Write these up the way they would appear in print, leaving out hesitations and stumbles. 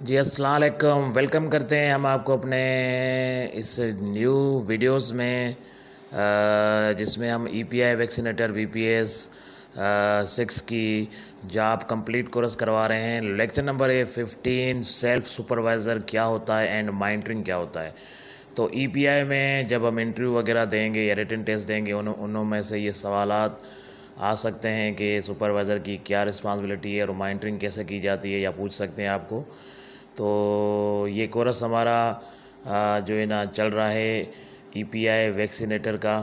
جی السلام علیکم، ویلکم کرتے ہیں ہم آپ کو اپنے اس نیو ویڈیوز میں جس میں ہم ای پی آئی ویکسینیٹر بی پی ایس 6 کی جاب کمپلیٹ کورس کروا رہے ہیں۔ لیکچر نمبر 15 سیلف سپروائزر کیا ہوتا ہے اینڈ مانیٹرنگ کیا ہوتا ہے۔ تو ای پی آئی میں جب ہم انٹرویو وغیرہ دیں گے یا ریٹن ٹیسٹ دیں گے انہوں میں سے یہ سوالات آ سکتے ہیں کہ سپروائزر کی کیا رسپانسبلٹی ہے اور مانیٹرنگ کیسے کی جاتی ہے یا پوچھ سکتے ہیں آپ کو۔ تو یہ کورس ہمارا جو ہے نا چل رہا ہے ای پی آئی ویکسینیٹر کا۔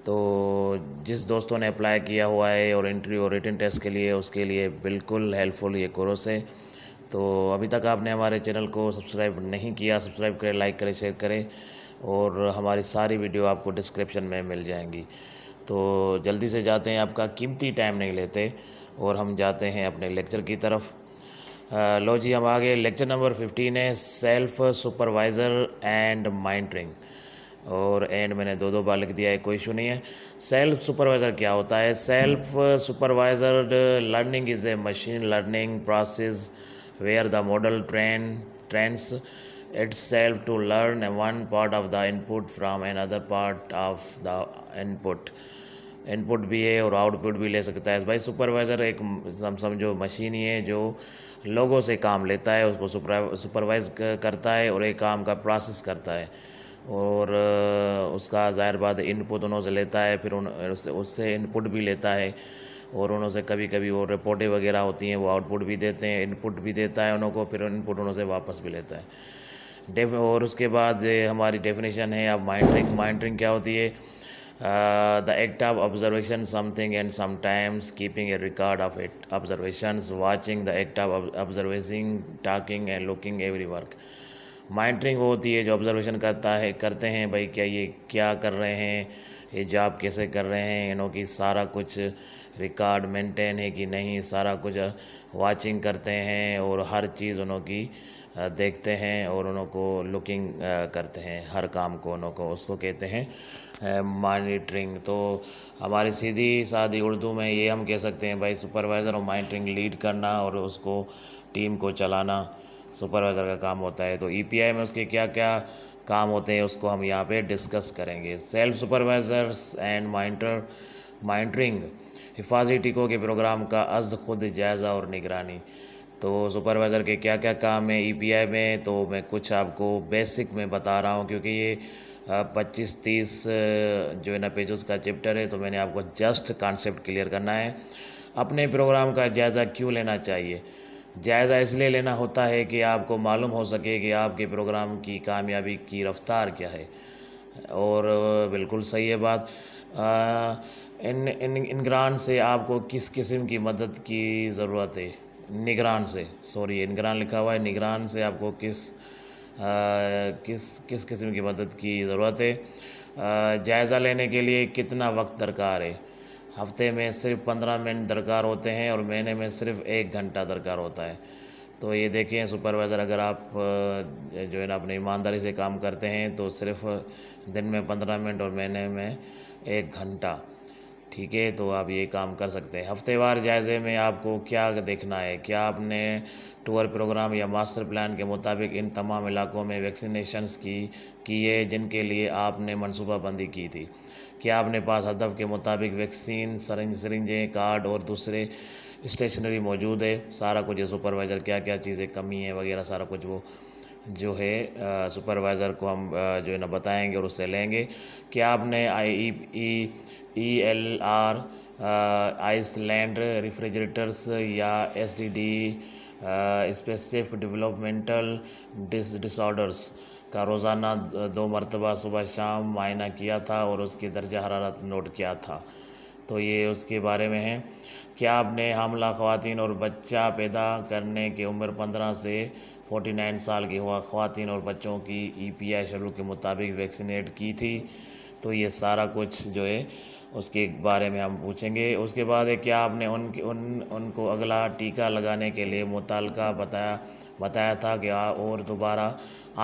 تو جس دوستوں نے اپلائی کیا ہوا ہے اور انٹرویو اور ریٹن ٹیسٹ کے لیے اس کے لیے بالکل ہیلپ فل یہ کورس ہے۔ تو ابھی تک آپ نے ہمارے چینل کو سبسکرائب نہیں کیا، سبسکرائب کریں، لائک کریں، شیئر کریں، اور ہماری ساری ویڈیو آپ کو ڈسکرپشن میں مل جائیں گی۔ تو جلدی سے جاتے ہیں، آپ کا قیمتی ٹائم نہیں لیتے اور ہم جاتے ہیں اپنے لیکچر کی طرف۔ لو جی ہم آگے لیکچر نمبر 15 ہے سیلف سپروائزر اینڈ مانیٹرنگ، اور اینڈ میں نے دو بار لکھ دیا ہے، کوئی ایشو نہیں ہے۔ سیلف سپروائزر کیا ہوتا ہے؟ Self supervisor learning is a machine learning process where the model trains itself to learn one part of the input from another part of the input بھی ہے اور out put بھی لے سکتا ہے۔ بھائی supervisor ایک سمجھو مشین ہی ہے جو لوگوں سے کام لیتا ہے، اس کو سپروائز کرتا ہے اور ایک کام کا پروسیس کرتا ہے، اور اس کا ظاہر بات ان پٹ انہوں سے لیتا ہے، پھر اس سے ان پٹ بھی لیتا ہے، اور انہوں سے کبھی کبھی وہ رپورٹیں وغیرہ ہوتی ہیں وہ آؤٹ پٹ بھی دیتے ہیں، ان پٹ بھی دیتا ہے انہوں کو، پھر ان پٹ انہوں سے واپس بھی لیتا ہے۔ اور اس کے بعد ہماری ڈیفینیشن ہے اب مانیٹرنگ کیا ہوتی ہے؟ the act of observation something and sometimes keeping a record of it observations watching the act of observing talking and looking every work۔ Monitoring ہوتی ہے جو آبزرویشن کرتے ہیں بھائی کیا یہ کیا کر رہے ہیں، یہ جاب کیسے کر رہے ہیں، انہوں کی سارا کچھ ریکارڈ مینٹین ہے کہ نہیں، سارا کچھ واچنگ کرتے ہیں اور ہر چیز انہوں کی دیکھتے ہیں اور انہوں کو لوکنگ کرتے ہیں، ہر کام کو انہوں کو، اس کو کہتے ہیں مانیٹرنگ۔ تو ہماری سیدھی سادھی اردو میں یہ ہم کہہ سکتے ہیں بھائی سپروائزر اور مانیٹرنگ لیڈ کرنا اور اس کو ٹیم کو چلانا سپروائزر کا کام ہوتا ہے۔ تو ای پی آئی میں اس کے کیا کیا کام ہوتے ہیں اس کو ہم یہاں پہ ڈسکس کریں گے۔ سیلف سپروائزرز اینڈ مانیٹرنگ حفاظتی ٹکوں کے پروگرام کا از خود جائزہ اور نگرانی۔ تو سپروائزر کے کیا کیا کام ہیں ای پی آئی میں، تو میں کچھ آپ کو بیسک میں بتا رہا ہوں کیونکہ یہ 25-30 جو ہے نا پیجز کا چیپٹر ہے، تو میں نے آپ کو جسٹ کانسیپٹ کلیئر کرنا ہے۔ اپنے پروگرام کا جائزہ کیوں لینا چاہیے؟ جائزہ اس لیے لینا ہوتا ہے کہ آپ کو معلوم ہو سکے کہ آپ کے پروگرام کی کامیابی کی رفتار کیا ہے، اور بالکل صحیح ہے بات۔ نگران سے آپ کو کس قسم کی مدد کی ضرورت ہے؟ نگران لکھا ہوا ہے، نگران سے آپ کو کس قسم کی مدد کی ضرورت ہے؟ جائزہ لینے کے لیے کتنا وقت درکار ہے؟ ہفتے میں صرف 15 منٹ درکار ہوتے ہیں اور مہینے میں صرف 1 گھنٹہ درکار ہوتا ہے۔ تو یہ دیکھیں سپروائزر اگر آپ جو ہے نا اپنی ایمانداری سے کام کرتے ہیں تو صرف دن میں 15 منٹ اور مہینے میں 1 گھنٹہ، ٹھیک ہے، تو آپ یہ کام کر سکتے ہیں۔ ہفتے وار جائزے میں آپ کو کیا دیکھنا ہے؟ کیا آپ نے ٹور پروگرام یا ماسٹر پلان کے مطابق ان تمام علاقوں میں ویکسینیشنز کی ہے جن کے لیے آپ نے منصوبہ بندی کی تھی؟ کیا آپ نے پاس ہدف کے مطابق ویکسین سرنجیں، کارڈ اور دوسرے اسٹیشنری موجود ہے؟ سارا کچھ یہ سپروائزر کیا کیا چیزیں کمی ہیں وغیرہ سارا کچھ وہ جو ہے سپروائزر کو ہم جو ہے نا بتائیں گے اور اس سے لیں گے۔ کیا آپ نے ELR آئس لینڈ ریفریجریٹرز یا SDD اسپیسیفک ڈیولپمنٹل ڈس آرڈرز کا روزانہ 2 مرتبہ صبح شام معائنہ کیا تھا اور اس کی درجہ حرارت نوٹ کیا تھا؟ تو یہ اس کے بارے میں ہے۔ کیا آپ نے حاملہ خواتین اور بچہ پیدا کرنے کی عمر 15 سے 49 سال کی خواتین اور بچوں کی EPI شیڈول کے مطابق ویکسینیٹ کی تھی؟ تو یہ سارا کچھ جو ہے اس کے بارے میں ہم پوچھیں گے۔ اس کے بعد ہے کیا آپ نے ان کو اگلا ٹیکہ لگانے کے لیے متعلقہ بتایا تھا کہ اور دوبارہ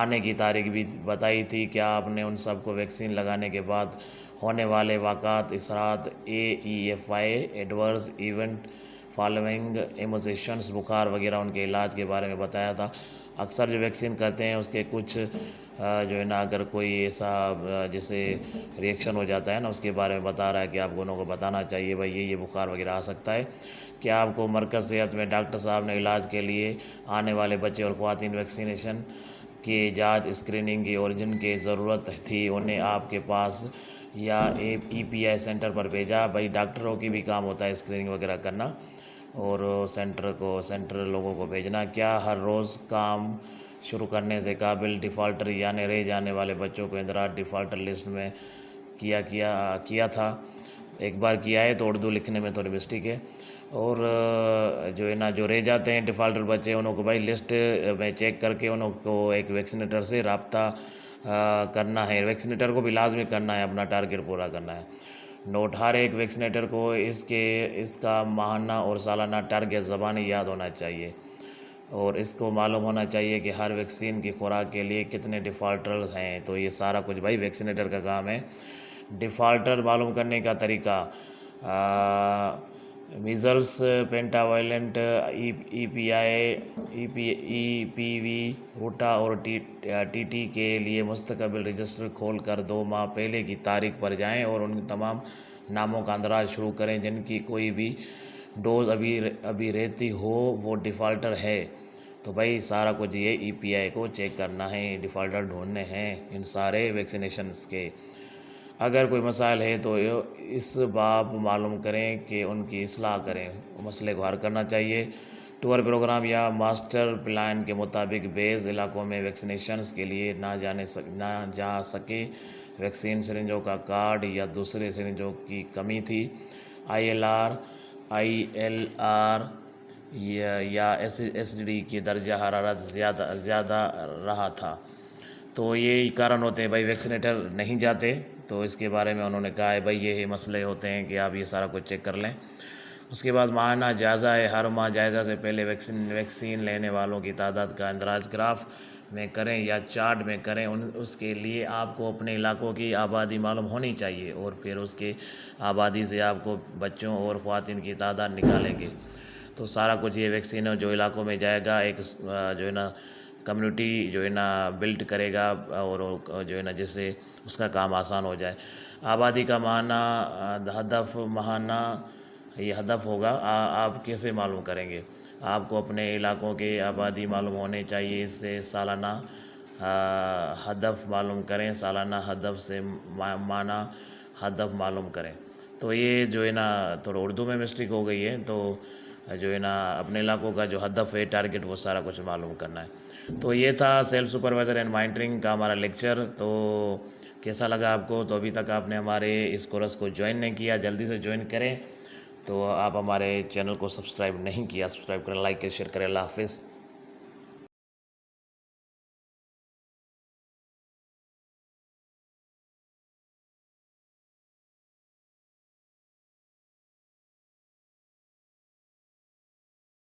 آنے کی تاریخ بھی بتائی تھی؟ کیا آپ نے ان سب کو ویکسین لگانے کے بعد ہونے والے واقعات، اثرات، AEFI ایڈورس ایونٹ فالوئنگ ایموزیشنس، بخار وغیرہ ان کے علاج کے بارے میں بتایا تھا۔ اکثر جو ویکسین کرتے ہیں اس کے کچھ جو ہے نا اگر کوئی ایسا جیسے ریئیکشن ہو جاتا ہے نا، اس کے بارے میں بتا رہا ہے کہ آپ کو ان کو بتانا چاہیے بھائی یہ بخار وغیرہ آ سکتا ہے۔ کیا آپ کو مرکز صحت میں ڈاکٹر صاحب نے علاج کے لیے آنے والے بچے اور خواتین ویکسینیشن کی جانچ اسکریننگ کی اوریجن کی ضرورت تھی، انہیں آپ کے پاس یا ای پی آئی سینٹر پر بھیجا؟ بھائی ڈاکٹروں کی بھی کام ہوتا ہے اسکریننگ وغیرہ کرنا اور سینٹر لوگوں کو بھیجنا۔ کیا ہر روز کام شروع کرنے سے قابل ڈیفالٹر یعنی رہ جانے والے بچوں کو اندراج ڈیفالٹر لسٹ میں کیا تھا؟ ایک بار کیا ہے تو اردو لکھنے میں تھوڑی مسٹیک ہے۔ اور جو ہے نا جو رہ جاتے ہیں ڈیفالٹر بچے، انہوں کو بھائی لسٹ میں چیک کر کے انہوں کو ایک ویکسینیٹر سے رابطہ کرنا ہے۔ ویکسینیٹر کو بھی لازمی کرنا ہے، اپنا ٹارگیٹ پورا کرنا ہے۔ نوٹ: ہر ایک ویکسینیٹر کو اس کا ماہانہ اور سالانہ ٹارگیٹ زبانی یاد ہونا چاہیے، اور اس کو معلوم ہونا چاہیے کہ ہر ویکسین کی خوراک کے لیے کتنے ڈیفالٹر ہیں۔ تو یہ سارا کچھ بھائی ویکسینیٹر کا کام ہے۔ ڈیفالٹر معلوم کرنے کا طریقہ: میزلس، پینٹا وائلنٹ، ای پی وی، روٹا اور ٹی ٹی کے لیے مستقبل رجسٹر کھول کر 2 ماہ پہلے کی تاریخ پر جائیں اور ان تمام ناموں کا اندراج شروع کریں جن کی کوئی بھی ڈوز ابھی رہتی ہو، وہ ڈیفالٹر ہے۔ تو بھائی سارا کچھ یہ ای پی آئی کو چیک کرنا ہے، ڈیفالٹر ڈھونڈنے ہیں ان سارے ویکسینیشنز کے۔ اگر کوئی مسائل ہے تو اس باب معلوم کریں کہ ان کی اصلاح کریں، مسئلے کو حل کرنا چاہیے۔ ٹور پروگرام یا ماسٹر پلان کے مطابق بعض علاقوں میں ویکسینیشنز کے لیے نہ جا سکے، ویکسین سرنجوں کا کارڈ یا دوسرے سرنجوں کی کمی تھی، آئی ایل آر یا ایس ڈی کی درجہ حرارت زیادہ رہا تھا۔ تو یہی کارن ہوتے ہیں بھائی ویکسینیٹر نہیں جاتے۔ تو اس کے بارے میں انہوں نے کہا ہے بھائی یہ مسئلے ہوتے ہیں کہ آپ یہ سارا کچھ چیک کر لیں۔ اس کے بعد ماہانہ جائزہ ہے۔ ہر ماہ جائزہ سے پہلے ویکسین لینے والوں کی تعداد کا اندراج گراف میں کریں یا چارٹ میں کریں۔ اس کے لیے آپ کو اپنے علاقوں کی آبادی معلوم ہونی چاہیے، اور پھر اس کے آبادی سے آپ کو بچوں اور خواتین کی تعداد نکالیں گے۔ تو سارا کچھ یہ ویکسین جو علاقوں میں جائے گا، ایک جو ہے نا کمیونٹی جو ہے نا بلڈ کرے گا، اور جو ہے نا جس سے اس کا کام آسان ہو جائے۔ آبادی کا ماہانہ یہ ہدف ہوگا۔ آپ کیسے معلوم کریں گے؟ آپ کو اپنے علاقوں کی آبادی معلوم ہونے چاہیے، اس سے سالانہ ہدف معلوم کریں، سالانہ ہدف سے ماہانہ ہدف معلوم کریں۔ تو یہ جو ہے نا تھوڑا اردو میں مسٹیک ہو گئی ہے، تو جو ہے نا اپنے علاقوں کا جو ہدف ہے ٹارگیٹ، وہ سارا کچھ معلوم کرنا ہے۔ تو یہ تھا سیلف سپروائزر اینڈ مانیٹرنگ کا ہمارا لیکچر۔ تو کیسا لگا آپ کو؟ تو ابھی تک آپ نے ہمارے اس کورس کو جوائن نہیں کیا، جلدی سے جوائن کریں۔ تو آپ ہمارے چینل کو سبسکرائب نہیں کیا، سبسکرائب کریں، لائک کریں، شیئر کریں۔ اللہ حافظ۔